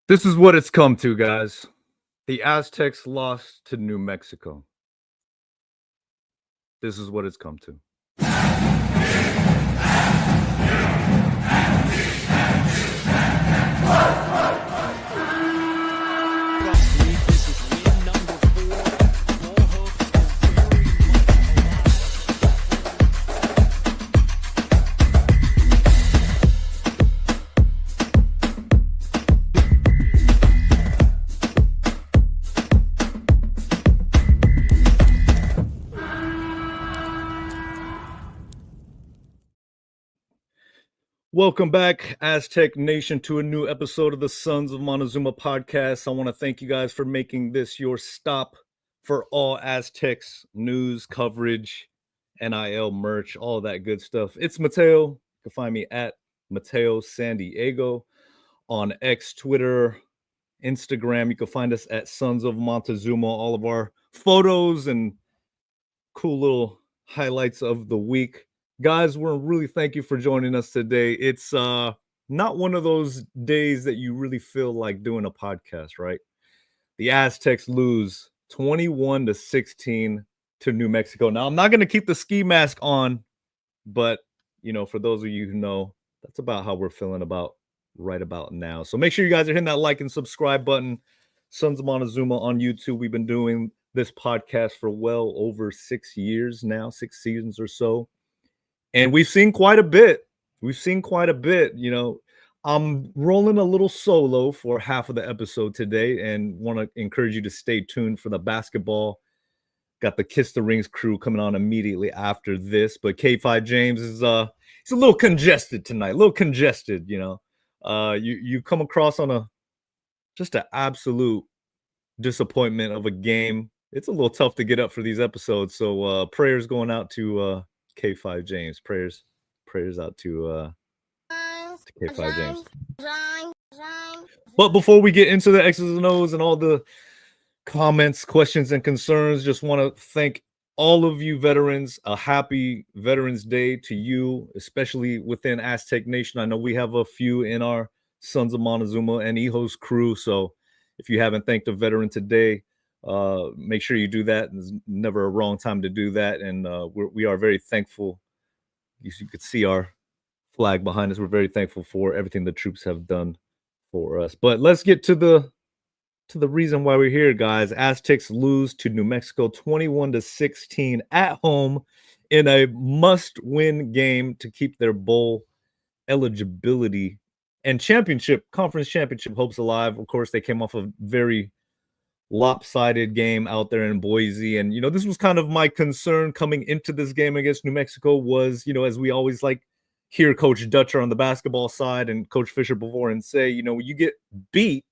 This is what it's come to, guys. The Aztecs lost to New Mexico. This is what it's come to. Welcome back, Aztec Nation, to a new episode of the Sons of Montezuma podcast. I want to thank you guys for making this your stop for all Aztecs news, coverage, NIL merch, all that good stuff. It's Mateo. You can find me at Mateo San Diego on X, Twitter, Instagram. You can find us at Sons of Montezuma. All of our photos and cool little highlights of the week. Guys, we're really thank you for joining us today. It's not one of those days that you really feel like doing a podcast, right? The Aztecs lose 21-16 to New Mexico. Now, I'm not going to keep the ski mask on, but for those of you who know, that's about how we're feeling right about now. So make sure you guys are hitting that like and subscribe button. Sons of Montezuma on YouTube. We've been doing this podcast for well over 6 years now, 6 seasons or so. And we've seen quite a bit. I'm rolling a little solo for half of the episode today and want to encourage you to stay tuned for the basketball. Got the Kiss the Rings crew coming on immediately after this. But K5 James is he's a little congested tonight, you come across on just an absolute disappointment of a game. It's a little tough to get up for these episodes. So prayers going out to K5 James. Prayers out to K5 James. But before we get into the X's and O's and all the comments, questions, and concerns, just want to thank all of you veterans. A happy Veterans Day to you, especially within Aztec Nation. I know we have a few in our Sons of Montezuma and Hijos crew. So if you haven't thanked a veteran today, make sure you do that. There's never a wrong time to do that. And we are very thankful. You could see our flag behind us. We're very thankful for everything the troops have done for us. But let's get to the reason why we're here, guys. Aztecs lose to New Mexico 21-16 at home in a must-win game to keep their bowl eligibility and conference championship hopes alive. Of course, they came off a very lopsided game out there in Boise. And, this was kind of my concern coming into this game against New Mexico was, as we always hear Coach Dutcher on the basketball side and Coach Fisher before and say, when you get beat,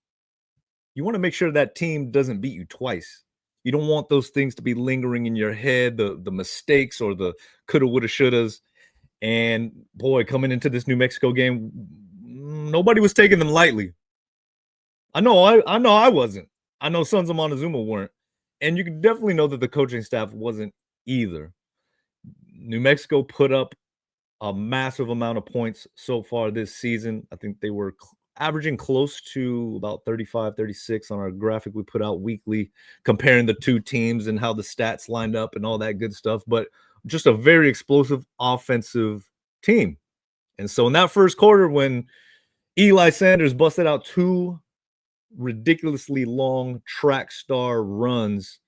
you want to make sure that team doesn't beat you twice. You don't want those things to be lingering in your head, the mistakes or the coulda, woulda, shouldas. And boy, coming into this New Mexico game, nobody was taking them lightly. I know I wasn't. I know Sons of Montezuma weren't. And you can definitely know that the coaching staff wasn't either. New Mexico put up a massive amount of points so far this season. I think they were averaging close to about 35, 36 on our graphic we put out weekly, comparing the two teams and how the stats lined up and all that good stuff. But just a very explosive offensive team. And so in that first quarter, when Eli Sanders busted out two ridiculously long track star runs,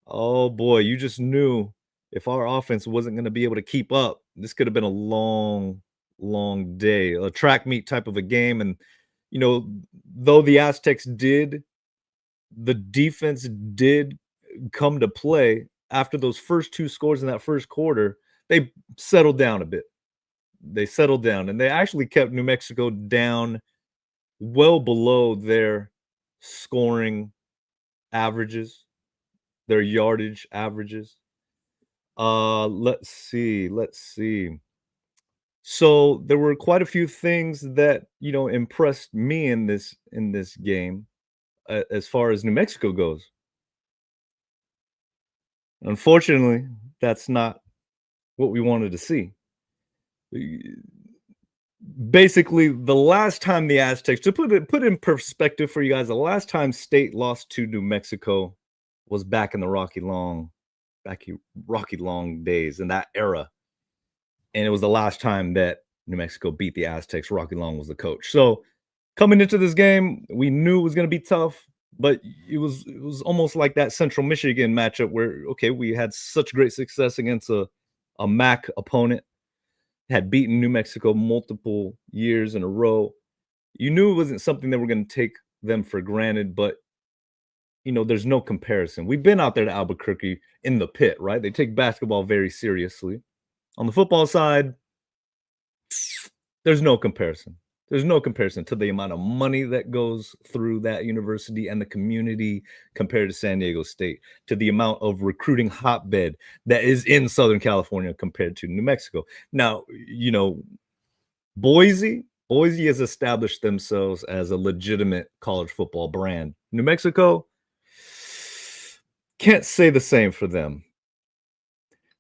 oh boy, you just knew if our offense wasn't going to be able to keep up, this could have been a long day, a track meet type of a game. And, though the Aztecs the defense did come to play after those first two scores in that first quarter, they settled down a bit. They settled down and they actually kept New Mexico down well below their scoring averages, their yardage averages. Let's see. So there were quite a few things that, impressed me in this game as far as New Mexico goes. Unfortunately, that's not what we wanted to see. basically, the last time the Aztecs, to put in perspective for you guys, the last time State lost to New Mexico was back in the Rocky Long days in that era, and it was the last time that New Mexico beat the Aztecs. Rocky Long was the coach. So coming into this game, we knew it was going to be tough, but it was almost like that Central Michigan matchup where okay, we had such great success against a MAC opponent, had beaten New Mexico multiple years in a row. You knew it wasn't something that we're going to take them for granted, but there's no comparison. We've been out there to Albuquerque in the pit, right? They take basketball very seriously. On the football side, there's no comparison. There's no comparison to the amount of money that goes through that university and the community compared to San Diego State, to the amount of recruiting hotbed that is in Southern California compared to New Mexico. Now, Boise has established themselves as a legitimate college football brand. New Mexico can't say the same for them.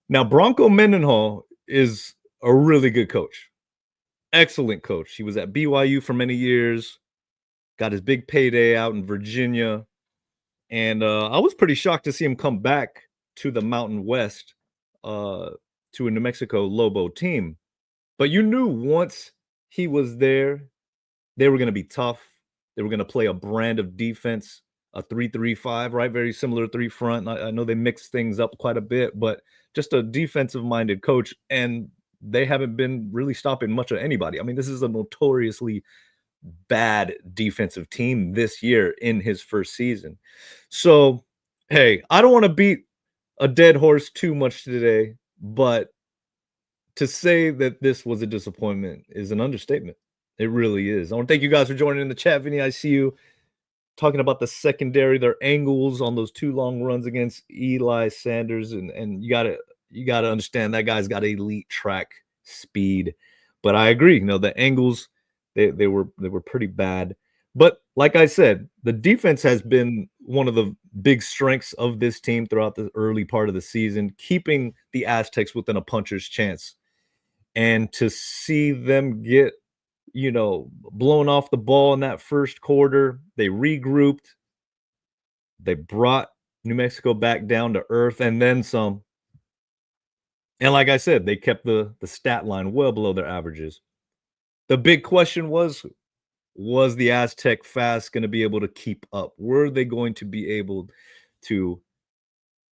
Now, Bronco Mendenhall is a really good coach. Excellent coach. He was at BYU for many years, got his big payday out in Virginia, and I was pretty shocked to see him come back to the Mountain West, to a New Mexico Lobo team. But you knew once he was there, they were going to be tough. They were going to play a brand of defense, a 3-3-5, right? Very similar to three front. I know they mix things up quite a bit, but just a defensive minded coach. And they haven't been really stopping much of anybody. I mean, this is a notoriously bad defensive team this year in his first season. So, hey, I don't want to beat a dead horse too much today, but to say that this was a disappointment is an understatement. It really is. I want to thank you guys for joining in the chat, Vinny. I see you talking about the secondary, their angles on those two long runs against Eli Sanders, and you gotta understand that guy's got elite track speed. But I agree, the angles they were pretty bad. But like I said, the defense has been one of the big strengths of this team throughout the early part of the season, keeping the Aztecs within a puncher's chance. And to see them get blown off the ball in that first quarter, they regrouped, they brought New Mexico back down to earth and then some. And like I said, they kept the stat line well below their averages. The big question was the Aztec fast going to be able to keep up? Were they going to be able to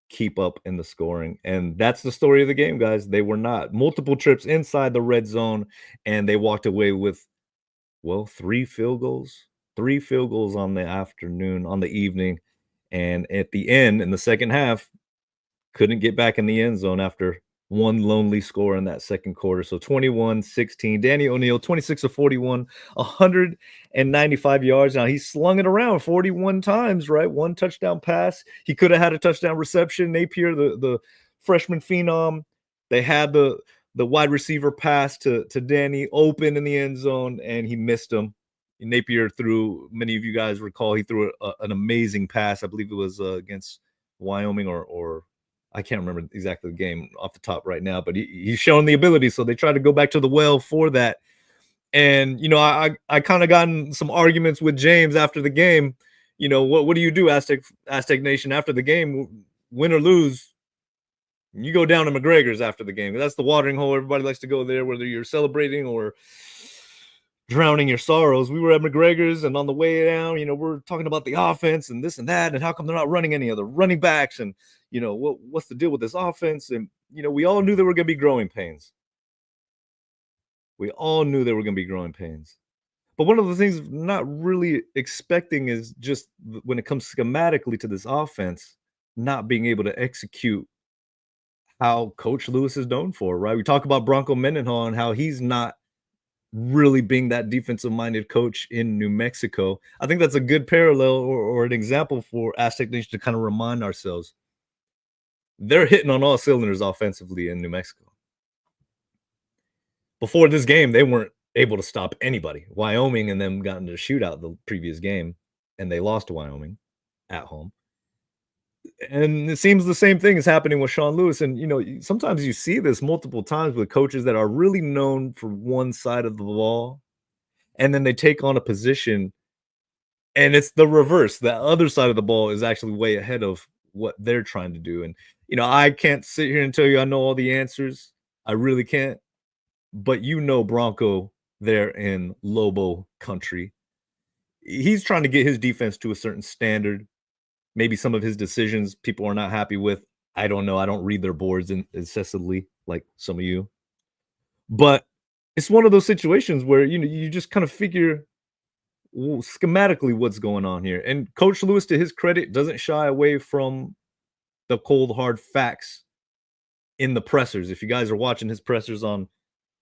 keep up in the scoring? And that's the story of the game, guys. They were not. Multiple trips inside the red zone, and they walked away with, well, three field goals on the evening. And at the end, in the second half, couldn't get back in the end zone after one lonely score in that second quarter. So 21-16. Danny O'Neal, 26 of 41, 195 yards. Now he slung it around 41 times, right? One touchdown pass. He could have had a touchdown reception. Napier, the freshman phenom, they had the wide receiver pass to Danny open in the end zone, and he missed him. Napier threw, many of you guys recall, he threw an amazing pass. I believe it was against Wyoming or I can't remember exactly the game off the top right now, but he's shown the ability. So they try to go back to the well for that. And, I kind of gotten some arguments with James after the game. What do you do, Aztec Nation, after the game, win or lose? You go down to McGregor's after the game. That's the watering hole. Everybody likes to go there, whether you're celebrating or drowning your sorrows. We were at McGregor's, and on the way down, we're talking about the offense and this and that, and how come they're not running any other running backs, and what's the deal with this offense? And we all knew there were going to be growing pains. We all knew there were going to be growing pains. But one of the things I'm not really expecting is just when it comes schematically to this offense, not being able to execute how Coach Lewis is known for, right? We talk about Bronco Mendenhall and how he's not really being that defensive-minded coach in New Mexico. I think that's a good parallel or an example for Aztec Nation to kind of remind ourselves. They're hitting on all cylinders offensively in New Mexico. Before this game, they weren't able to stop anybody. Wyoming and them got into a shootout the previous game, and they lost to Wyoming at home. And it seems the same thing is happening with Sean Lewis. And sometimes you see this multiple times with coaches that are really known for one side of the ball, and then they take on a position, and it's the reverse. The other side of the ball is actually way ahead of what they're trying to do. And I can't sit here and tell you I know all the answers. I really can't. But Bronco there in Lobo country, he's trying to get his defense to a certain standard. Maybe some of his decisions people are not happy with. I don't know. I don't read their boards incessantly like some of you. But it's one of those situations where you just kind of figure schematically what's going on here. And Coach Lewis, to his credit, doesn't shy away from the cold hard facts in the pressers. If you guys are watching his pressers on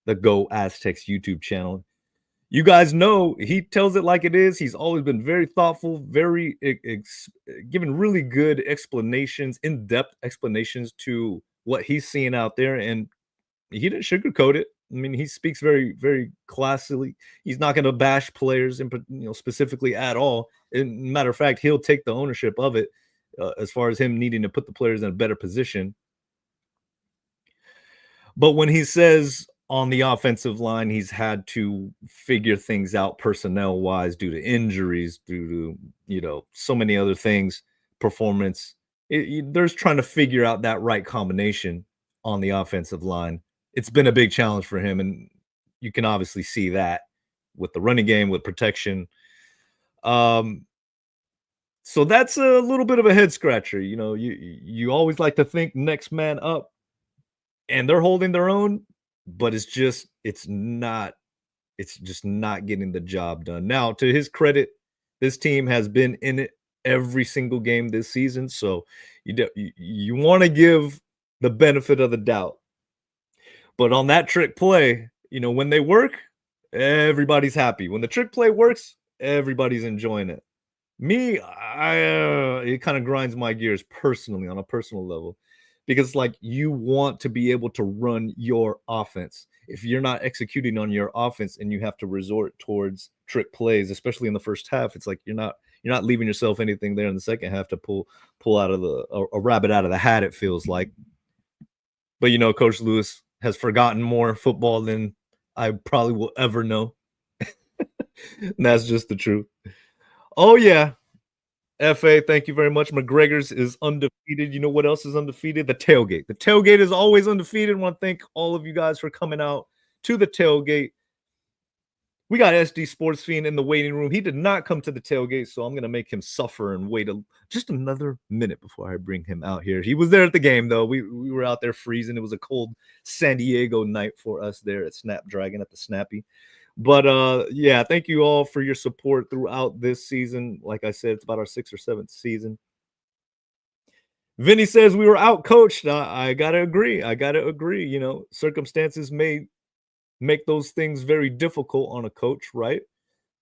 the Go Aztecs YouTube channel, you guys know he tells it like it is. He's always been very thoughtful, very giving really good explanations, in-depth explanations to what he's seeing out there, and he didn't sugarcoat it. I mean, he speaks very, very classily. He's not going to bash players, specifically at all. And matter of fact, he'll take the ownership of it as far as him needing to put the players in a better position. But when he says on the offensive line, he's had to figure things out personnel wise due to injuries, due to, so many other things, performance. There's trying to figure out that right combination on the offensive line. It's been a big challenge for him, and you can obviously see that with the running game, with protection. So that's a little bit of a head scratcher. You always like to think next man up, and they're holding their own, but it's just not getting the job done. Now, to his credit, this team has been in it every single game this season, so you want to give the benefit of the doubt. But on that trick play, when they work, everybody's happy. When the trick play works, everybody's enjoying it. Me, it kind of grinds my gears personally on a personal level, because like you want to be able to run your offense. If you're not executing on your offense and you have to resort towards trick plays, especially in the first half, it's like you're not leaving yourself anything there in the second half to pull out of a rabbit out of the hat, it feels like. But Coach Lewis has forgotten more football than I probably will ever know. And that's just the truth. Oh yeah. FA, thank you very much. McGregor's is undefeated. You know what else is undefeated? The tailgate. The tailgate is always undefeated. I want to thank all of you guys for coming out to the tailgate. We got SD Sports Fiend in the waiting room. He did not come to the tailgate, so I'm going to make him suffer and wait just another minute before I bring him out here. He was there at the game, though. We were out there freezing. It was a cold San Diego night for us there at Snapdragon at the Snappy. But yeah, thank you all for your support throughout this season. Like I said, it's about our 6th or 7th season. Vinny says we were out coached. I gotta agree. Circumstances may make those things very difficult on a coach, right?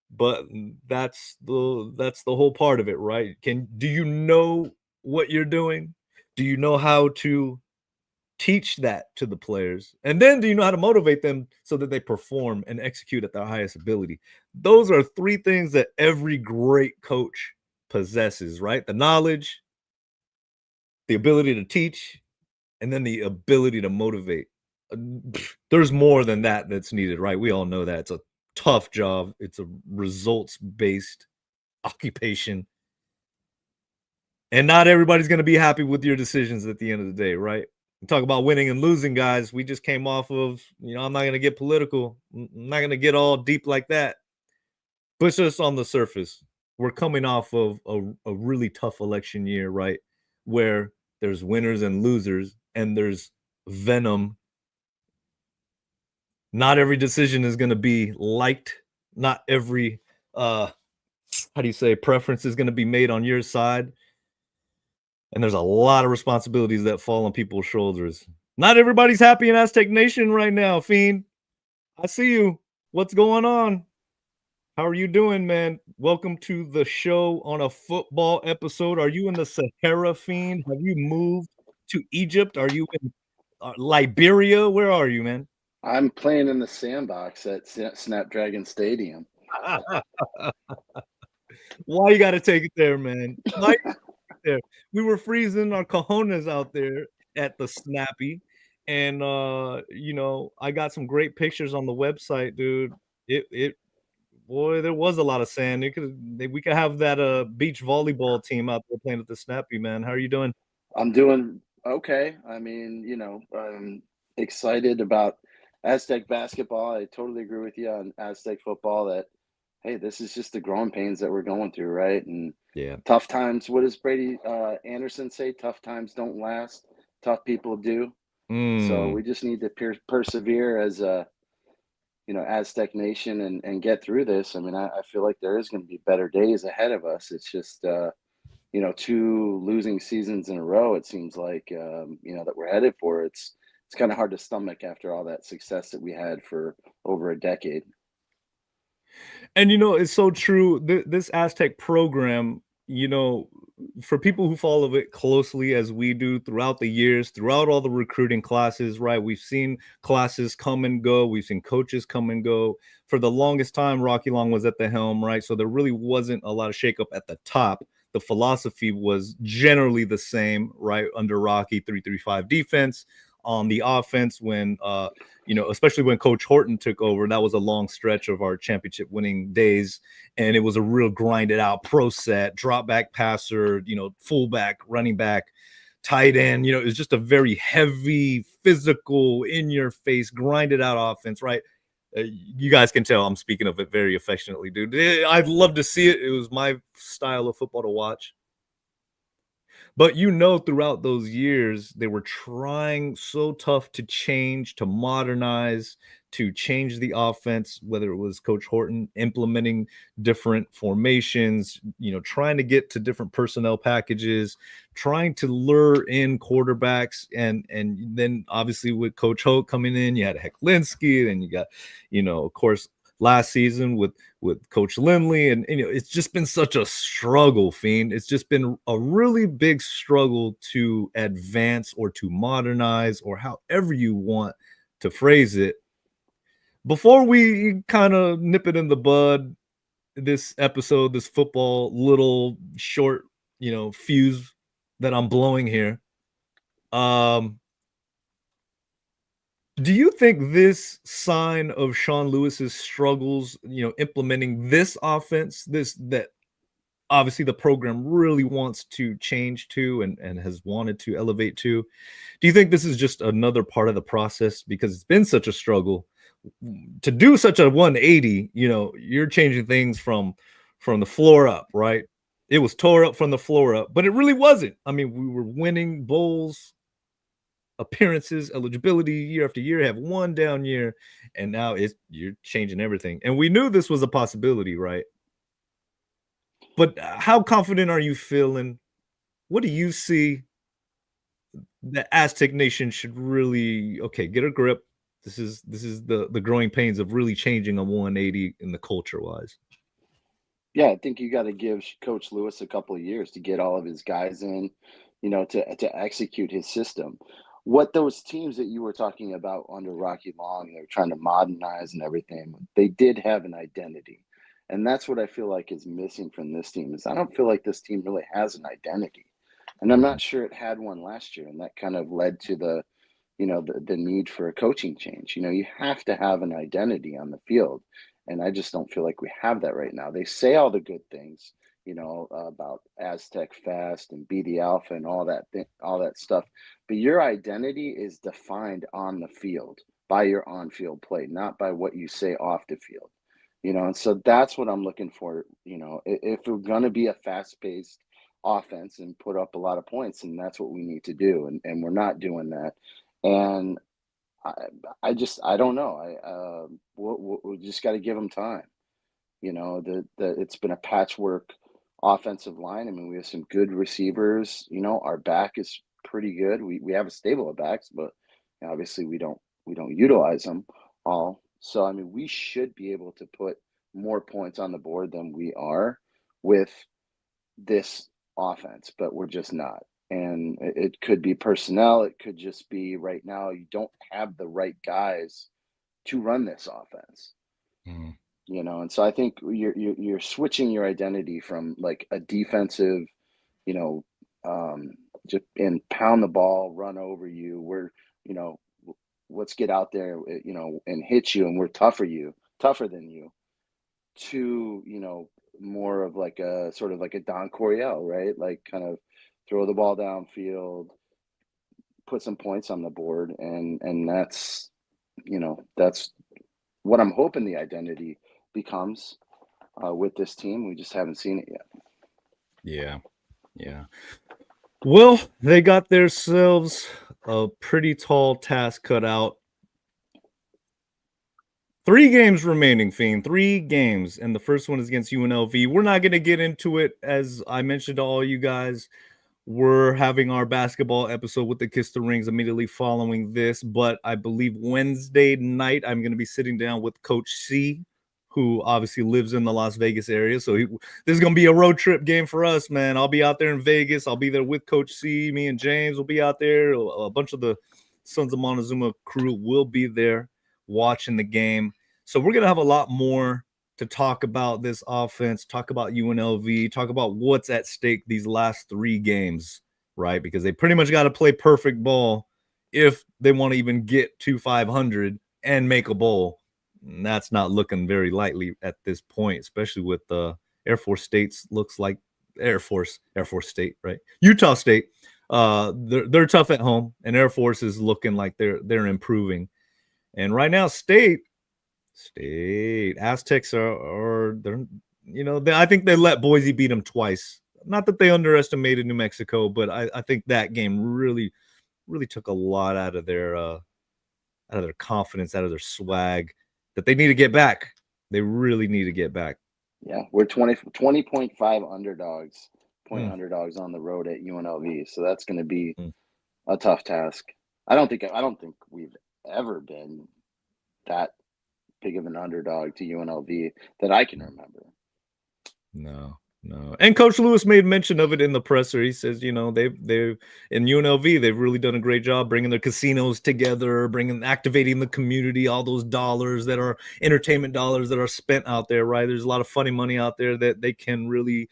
But that's the whole part of it, right? Do you know what you're doing? Do you know how to teach that to the players? And then do you know how to motivate them so that they perform and execute at their highest ability? Those are 3 things that every great coach possesses, right? The knowledge, the ability to teach, and then the ability to motivate. There's more than that that's needed, right? We all know that. It's a tough job. It's a results-based occupation. And not everybody's going to be happy with your decisions at the end of the day, right? Talk about winning and losing, guys. We just came off of, I'm not going to get political. I'm not going to get all deep like that. But just on the surface, we're coming off of a really tough election year, right? Where there's winners and losers, and there's venom. Not every decision is going to be liked. Not every, preference is going to be made on your side. And there's a lot of responsibilities that fall on people's shoulders. Not everybody's happy in Aztec Nation right now, Fiend. I see you. What's going on? How are you doing, man? Welcome to the show on a football episode. Are you in the Sahara, Fiend? Have you moved to Egypt? Are you in Liberia? Where are you, man? I'm playing in the sandbox at Snapdragon Stadium. Why you got to take it there, man? there. We were freezing our cojones out there at the Snappy, and, I got some great pictures on the website, dude. It boy, there was a lot of sand. We could have that, beach volleyball team out there playing at the Snappy, man. How are you doing? I'm doing okay. I mean, I'm excited about Aztec basketball. I totally agree with you on Aztec football that, hey, this is just the growing pains that we're going through, right? And Yeah. tough times, what does Brady Anderson say? Tough times don't last, tough people do. So Mm. we just need to persevere as a, Aztec nation and get through this. I mean, I feel like there is going to be better days ahead of us. It's just, two losing seasons in a row, it seems like, that we're headed for. It's kind of hard to stomach after all that success that we had for over a decade. And it's so true. This Aztec program, for people who follow it closely as we do throughout the years, throughout all the recruiting classes, right? We've seen classes come and go. We've seen coaches come and go. For the longest time, Rocky Long was at the helm, right? So there really wasn't a lot of shakeup at the top. The philosophy was generally the same, right? Under Rocky, 3-3-5 defense. On the offense, when especially when Coach Horton took over, that was a long stretch of our championship winning days. And it was a real grinded out pro set, drop back passer, fullback, running back, tight end. It was just a very heavy, physical, in your face, grinded out offense, right? You guys can tell I'm speaking of it very affectionately, dude. I'd love to see it. It was my style of football to watch. But throughout those years, they were trying so tough to change, to modernize, to change the offense, whether it was Coach Horton implementing different formations, trying to get to different personnel packages, trying to lure in quarterbacks, and then obviously with Coach Hoke coming in, you had Hecklinski, and you got, of course, last season with Coach Lindley, and it's just been such a struggle, Fiend. It's just been a really big struggle to advance or to modernize or however you want to phrase it. Before we kind of nip it in the bud, this episode, this football little short, fuse that I'm blowing here. Um, do you think this sign of Sean Lewis's struggles, implementing this offense, this that obviously the program really wants to change to and has wanted to elevate to. Do you think this is just another part of the process because it's been such a struggle to do such a 180, you're changing things from the floor up, right? It was tore up from the floor up, but it really wasn't. I mean, we were winning bowls, appearances, eligibility year after year, have one down year, and now you're changing everything. And we knew this was a possibility, right? But how confident are you feeling? What do you see that Aztec Nation should really get a grip? This is the growing pains of really changing a 180 in the culture wise. Yeah, I think you got to give Coach Lewis a couple of years to get all of his guys in, to execute his system. What those teams that you were talking about under Rocky Long, they're trying to modernize and everything. They did have an identity, and that's what I feel like is missing from this team. Is I don't feel like this team really has an identity, and I'm Mhm. not sure it had one last year, and that kind of led to the need for a coaching change. You have to have an identity on the field, and I just don't feel like we have that right now. They say all the good things, about Aztec Fast and Be the Alpha and all that stuff, but your identity is defined on the field by your on-field play, not by what you say off the field. And so that's what I'm looking for. If we're going to be a fast-paced offense and put up a lot of points, and that's what we need to do, and we're not doing that. And I I don't know. We just got to give them time. It's been a patchwork offensive line. I mean, we have some good receivers. Our back is pretty good. We have a stable of backs, but obviously we don't utilize them all. So I mean, we should be able to put more points on the board than we are with this offense, but we're just not. And it could be personnel. It could just be right now you don't have the right guys to run this offense. Mhm. And so I think you're switching your identity from like a defensive, you know, just and pound the ball, run over you. You know, let's get out there, and hit you, and we're tougher than you. To, more of like a sort of like a Don Coryell, right? Like kind of throw the ball downfield, put some points on the board, and that's what I'm hoping the identity becomes with this team. We just haven't seen it yet. Yeah. Yeah. Well, they got themselves a pretty tall task cut out. 3 games remaining, Fiend. 3 games, and the first one is against UNLV. We're not going to get into it, as I mentioned to all you guys. We're having our basketball episode with the Kiss the Rings immediately following this, but I believe Wednesday night I'm going to be sitting down with Coach C, who obviously lives in the Las Vegas area. So this is going to be a road trip game for us, man. I'll be out there in Vegas. I'll be there with Coach C. Me and James will be out there. A bunch of the Sons of Montezuma crew will be there watching the game. So we're going to have a lot more to talk about this offense, talk about UNLV, talk about what's at stake these last 3 games, right? Because they pretty much got to play perfect ball if they want to even get to 500 and make a bowl. And that's not looking very likely at this point, especially with Air Force State's looks like Air Force State, right? Utah State. They're tough at home, and Air Force is looking like they're improving. And right now, State Aztecs are they're I think they let Boise beat them twice. Not that they underestimated New Mexico, but I think that game really took a lot out of their confidence, out of their swag that they need to get back. They really need to get back. Yeah, we're 20.5 underdogs, underdogs on the road at UNLV. So that's going to be a tough task. I don't think we've ever been that big of an underdog to UNLV that I can remember. No. And Coach Lewis made mention of it in the presser. He says, they've in UNLV, they've really done a great job bringing their casinos together, activating the community, all those dollars that are entertainment dollars that are spent out there, right? There's a lot of funny money out there that they can really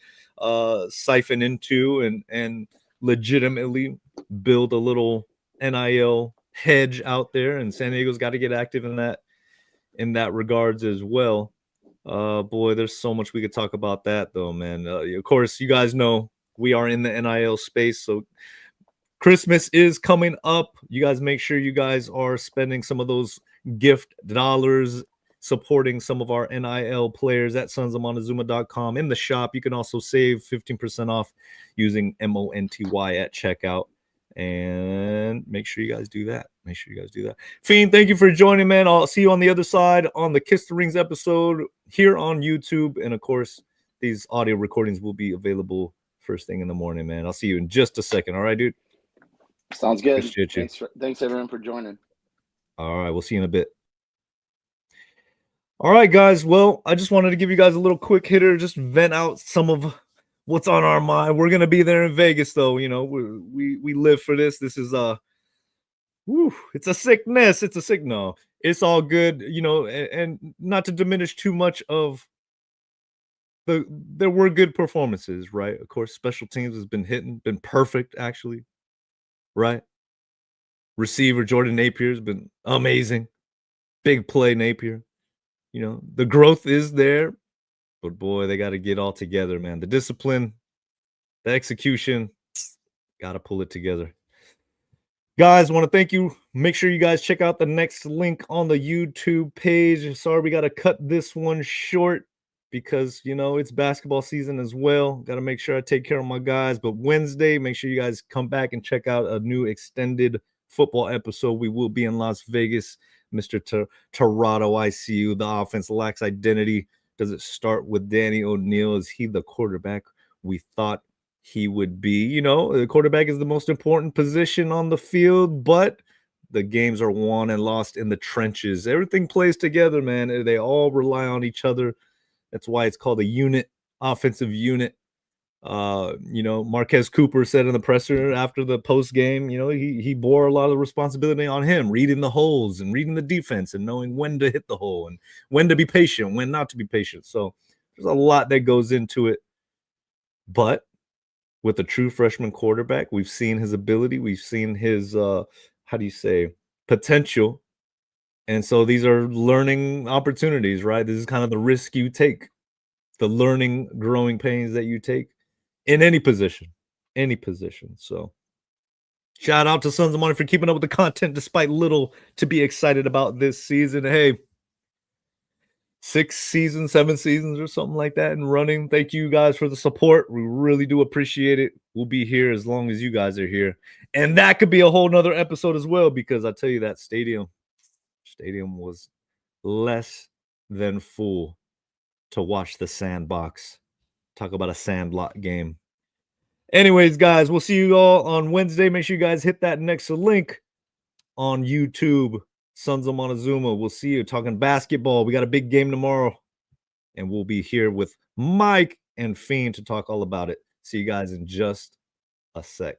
siphon into and legitimately build a little NIL hedge out there. And San Diego's got to get active in that regards as well. Boy, there's so much we could talk about that, though, man. Of course, you guys know we are in the NIL space, so Christmas is coming up. You guys make sure you guys are spending some of those gift dollars supporting some of our NIL players at sonsofmontezuma.com in the shop. You can also save 15% off using MONTY at checkout. And make sure you guys do that. Fiend, thank you for joining, man. I'll see you on the other side on the Kiss the Rings episode here on YouTube. And of course, these audio recordings will be available first thing in the morning, man. I'll see you in just a second. All right, dude? Sounds good. Thanks everyone for joining. All right, we'll see you in a bit. All right, guys. Well, I just wanted to give you guys a little quick hitter, just vent out some of what's on our mind. We're gonna be there in Vegas, though. We live for this. This is it's a sickness. It's a signal. It's all good, and not to diminish too much of there were good performances, right? Of course, special teams has been perfect, actually, right? Receiver Jordan Napier's been amazing. Big play Napier. The growth is there, but boy, they got to get all together, man. The discipline, the execution, got to pull it together. Guys, want to thank you. Make sure you guys check out the next link on the YouTube page. Sorry, we got to cut this one short because, it's basketball season as well. Got to make sure I take care of my guys. But Wednesday, make sure you guys come back and check out a new extended football episode. We will be in Las Vegas. Mr. Torado, I see you. The offense lacks identity. Does it start with Danny O'Neal? Is he the quarterback we thought he would be? The quarterback is the most important position on the field, but the games are won and lost in the trenches. Everything plays together, man. They all rely on each other. That's why it's called a unit, offensive unit. Marquez Cooper said in the presser after the post game, he bore a lot of responsibility on him, reading the holes and reading the defense and knowing when to hit the hole and when to be patient, when not to be patient. So there's a lot that goes into it. But with a true freshman quarterback. We've seen his ability. We've seen his, how do you say, potential. And so these are learning opportunities, right? This is kind of the risk you take, the learning, growing pains that you take in any position, any position. So shout out to Sons of Money for keeping up with the content despite little to be excited about this season. Hey, 6 seasons, 7 seasons or something like that and running. Thank you guys for the support. We really do appreciate it. We'll be here as long as you guys are here. And that could be a whole nother episode as well, because I tell you that stadium was less than full to watch the Sandbox. Talk about a sandlot game. Anyways, guys, we'll see you all on Wednesday. Make sure you guys hit that next link on YouTube. Sons of Montezuma. We'll see you talking basketball. We got a big game tomorrow, and we'll be here with Mike and Fiend to talk all about it. See you guys in just a sec.